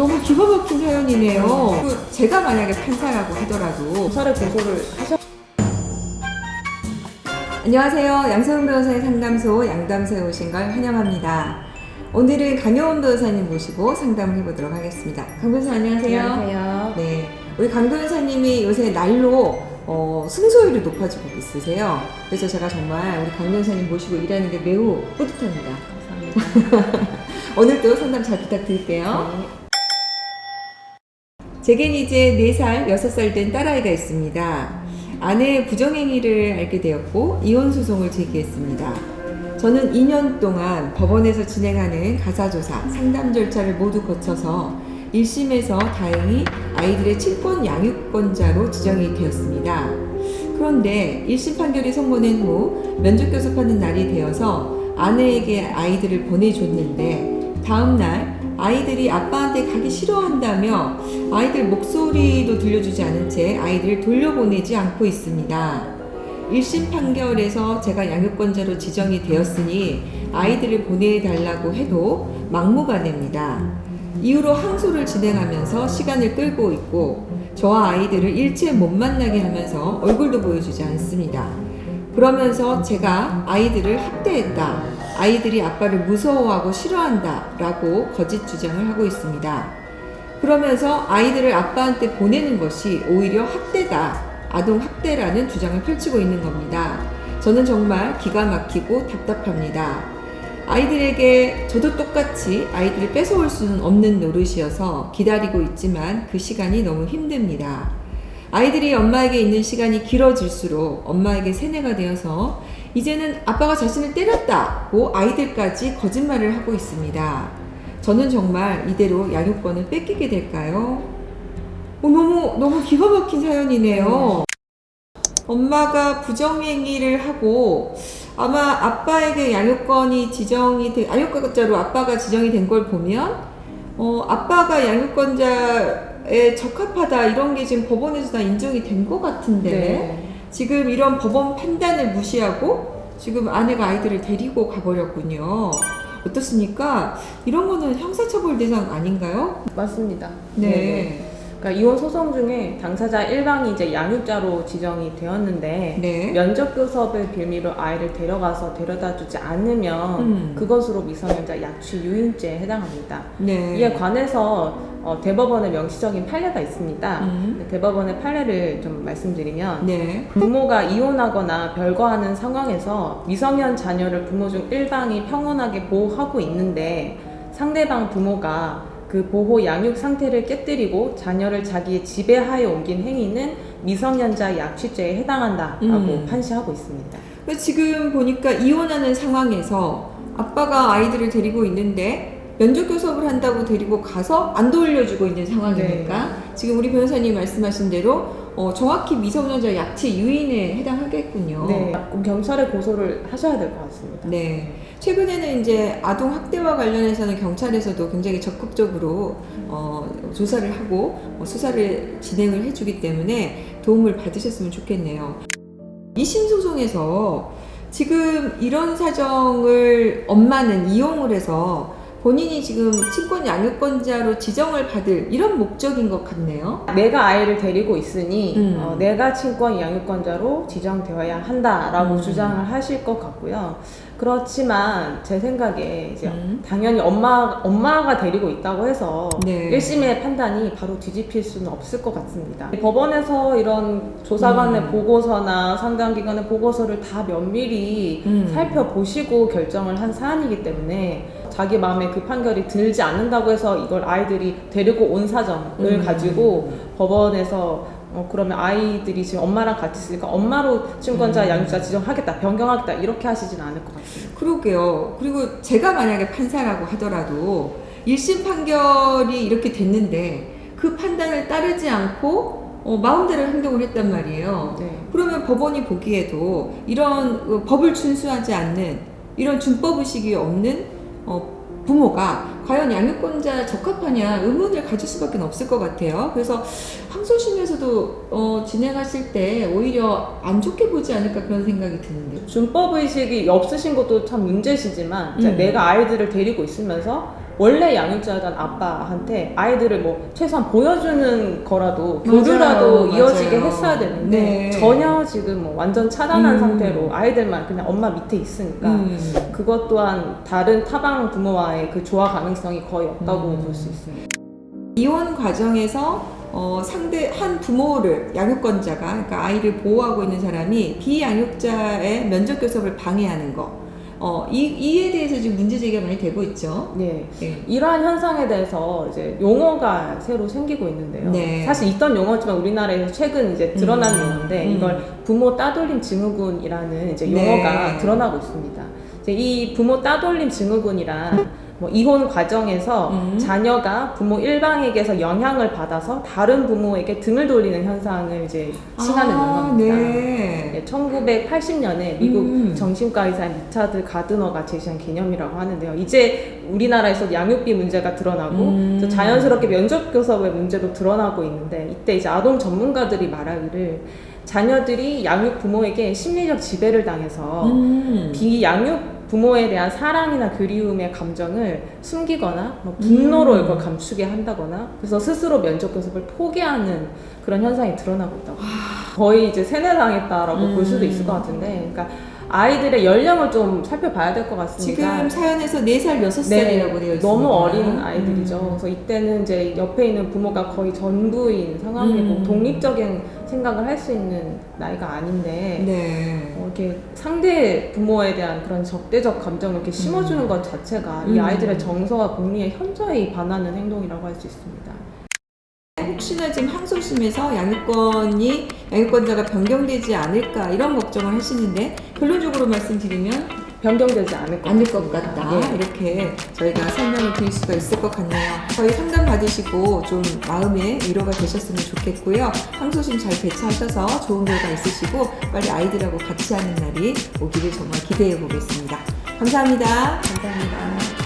너무 기가 막힌 사연이네요. 제가 만약에 판사라고 하더라도 검찰에 고소를 하셔. 안녕하세요. 양세훈 변호사의 상담소 양담소에 오신 걸 환영합니다. 오늘은 강효원 변호사님 모시고 상담을 해보도록 하겠습니다. 강 변호사 안녕하세요. 안녕하세요. 네, 우리 강 변호사님이 요새 날로 승소율이 높아지고 있으세요. 그래서 제가 정말 우리 강 변호사님 모시고 일하는 게 매우 뿌듯합니다. 감사합니다. 오늘도 상담 잘 부탁드릴게요. 네. 제겐 이제 4살, 6살 된 딸아이가 있습니다. 아내의 부정행위를 알게 되었고 이혼 소송을 제기했습니다. 저는 2년 동안 법원에서 진행하는 가사조사, 상담 절차를 모두 거쳐서 1심에서 다행히 아이들의 친권 양육권자로 지정이 되었습니다. 그런데 1심 판결이 선고된 후 면접교섭하는 날이 되어서 아내에게 아이들을 보내줬는데 다음날 아이들이 아빠한테 가기 싫어한다며 아이들 목소리도 들려주지 않은 채 아이들을 돌려보내지 않고 있습니다. 1심 판결에서 제가 양육권자로 지정이 되었으니 아이들을 보내달라고 해도 막무가내입니다. 이후로 항소를 진행하면서 시간을 끌고 있고 저와 아이들을 일체 못 만나게 하면서 얼굴도 보여주지 않습니다. 그러면서 제가 아이들을 학대했다, 아이들이 아빠를 무서워하고 싫어한다 라고 거짓 주장을 하고 있습니다. 그러면서 아이들을 아빠한테 보내는 것이 오히려 학대다, 아동학대라는 주장을 펼치고 있는 겁니다. 저는 정말 기가 막히고 답답합니다. 아이들에게 저도 똑같이 아이들을 뺏어올 수는 없는 노릇이어서 기다리고 있지만 그 시간이 너무 힘듭니다. 아이들이 엄마에게 있는 시간이 길어질수록 엄마에게 세뇌가 되어서 이제는 아빠가 자신을 때렸다고 아이들까지 거짓말을 하고 있습니다. 저는 정말 이대로 양육권을 뺏기게 될까요? 너무 기가 막힌 사연이네요. 엄마가 부정행위를 하고 아마 아빠에게 양육권이 양육권자로 아빠가 지정이 된 걸 보면 아빠가 양육권자에 적합하다 이런 게 지금 법원에서 다 인정이 된 것 같은데 네. 지금 이런 법원 판단을 무시하고 지금 아내가 아이들을 데리고 가버렸군요. 어떻습니까? 이런 거는 형사처벌 대상 아닌가요? 맞습니다. 네. 네네. 그러니까 이혼 소송 중에 당사자 1방이 이제 양육자로 지정이 되었는데 네. 면접 교섭을 빌미로 아이를 데려가서 데려다주지 않으면 그것으로 미성년자 약취 유인죄에 해당합니다. 네. 이에 관해서 대법원의 명시적인 판례가 있습니다. 대법원의 판례를 좀 말씀드리면 네. 부모가 이혼하거나 별거하는 상황에서 미성년 자녀를 부모 중 1방이 평온하게 보호하고 있는데 상대방 부모가 그 보호 양육 상태를 깨뜨리고 자녀를 자기의 지배하에 옮긴 행위는 미성년자 약취죄에 해당한다라고 판시하고 있습니다. 지금 보니까 이혼하는 상황에서 아빠가 아이들을 데리고 있는데 면접교섭을 한다고 데리고 가서 안 돌려주고 있는 상황이니까 네. 지금 우리 변호사님이 말씀하신 대로 정확히 미성년자 약취 유인에 해당하겠군요. 네, 경찰에 고소를 하셔야 될 것 같습니다. 네. 최근에는 이제 아동 학대와 관련해서는 경찰에서도 굉장히 적극적으로 조사를 하고 수사를 진행을 해주기 때문에 도움을 받으셨으면 좋겠네요. 2심 소송에서 지금 이런 사정을 엄마는 이용을 해서 본인이 지금 친권 양육권자로 지정을 받을 이런 목적인 것 같네요. 내가 아이를 데리고 있으니 내가 친권 양육권자로 지정되어야 한다라고 주장을 하실 것 같고요. 그렇지만 제 생각에 이제 당연히 엄마가 데리고 있다고 해서 네. 1심의 판단이 바로 뒤집힐 수는 없을 것 같습니다. 법원에서 이런 조사관의 보고서나 상담기관의 보고서를 다 면밀히 살펴보시고 결정을 한 사안이기 때문에 자기 마음에 그 판결이 들지 않는다고 해서 이걸 아이들이 데리고 온 사정을 가지고 법원에서 그러면 아이들이 지금 엄마랑 같이 있으니까 엄마로 친권자 양육자 지정하겠다, 변경하겠다 이렇게 하시진 않을 것 같습니다. 그러게요. 그리고 제가 만약에 판사라고 하더라도 1심 판결이 이렇게 됐는데 그 판단을 따르지 않고 마음대로 행동을 했단 말이에요. 네. 그러면 법원이 보기에도 이런 법을 준수하지 않는 이런 준법의식이 없는 부모가 과연 양육권자 적합하냐 의문을 가질 수밖에 없을 것 같아요. 그래서 항소심에서도 진행하실 때 오히려 안 좋게 보지 않을까 그런 생각이 드는데요. 준법의식이 없으신 것도 참 문제시지만 내가 아이들을 데리고 있으면서 원래 양육자였던 아빠한테 아이들을 뭐 최소한 보여주는 거라도 맞아요. 교류라도 이어지게 맞아요. 했어야 되는데 네. 전혀 지금 뭐 완전 차단한 음. 상태로 아이들만 그냥 엄마 밑에 있으니까 그것 또한 다른 타방 부모와의 그 조화 가능성이 거의 없다고 볼 수 있습니다. 이혼 과정에서 상대 한 부모를 양육권자가 그러니까 아이를 보호하고 있는 사람이 비양육자의 면접 교섭을 방해하는 거. 이에 대해서 지금 문제 제기가 많이 되고 있죠. 네. 네. 이러한 현상에 대해서 이제 용어가 새로 생기고 있는데요. 네. 사실 있던 용어지만 우리나라에서 최근 이제 드러난 용어인데 이걸 부모 따돌림 증후군이라는 이제 용어가 네. 드러나고 있습니다. 이제 이 부모 따돌림 증후군이란 뭐 이혼 과정에서 자녀가 부모 일방에게서 영향을 받아서 다른 부모에게 등을 돌리는 현상을 이제 칭하는 용어입니다. 네. 1980년에 미국 정신과 의사인 리차드 가드너가 제시한 개념이라고 하는데요. 이제 우리나라에서 양육비 문제가 드러나고 또 자연스럽게 면접 교섭의 문제도 드러나고 있는데 이때 이제 아동 전문가들이 말하기를 자녀들이 양육 부모에게 심리적 지배를 당해서 비양육 부모에 대한 사랑이나 그리움의 감정을 숨기거나 뭐 분노로 이걸 감추게 한다거나 그래서 스스로 면접 교섭을 포기하는 그런 현상이 드러나고 있다고 거의 이제 세뇌당했다라고 볼 수도 있을 것 같은데 그러니까 아이들의 연령을 좀 살펴봐야 될 것 같습니다. 지금 사연에서 4살, 6살이라고 되어 있습니다. 너무 어린 아이들이죠. 그래서 이때는 이제 옆에 있는 부모가 거의 전부인 상황이고 독립적인 생각을 할 수 있는 나이가 아닌데 네. 이렇게 상대 부모에 대한 그런 적대적 감정을 이렇게 심어주는 것 자체가 이 아이들의 정서와 복리에 현저히 반하는 행동이라고 할 수 있습니다. 혹시나 지금 항소심에서 양육권자가 변경되지 않을까 이런 걱정을 하시는데 결론적으로 말씀드리면 변경되지 않을 것 같다. 예. 이렇게 저희가 설명을 드릴 수가 있을 것 같네요. 저희 상담 받으시고 좀 마음의 위로가 되셨으면 좋겠고요. 항소심 잘 대처하셔서 좋은 결과 있으시고 빨리 아이들하고 같이 하는 날이 오기를 정말 기대해 보겠습니다. 감사합니다. 감사합니다.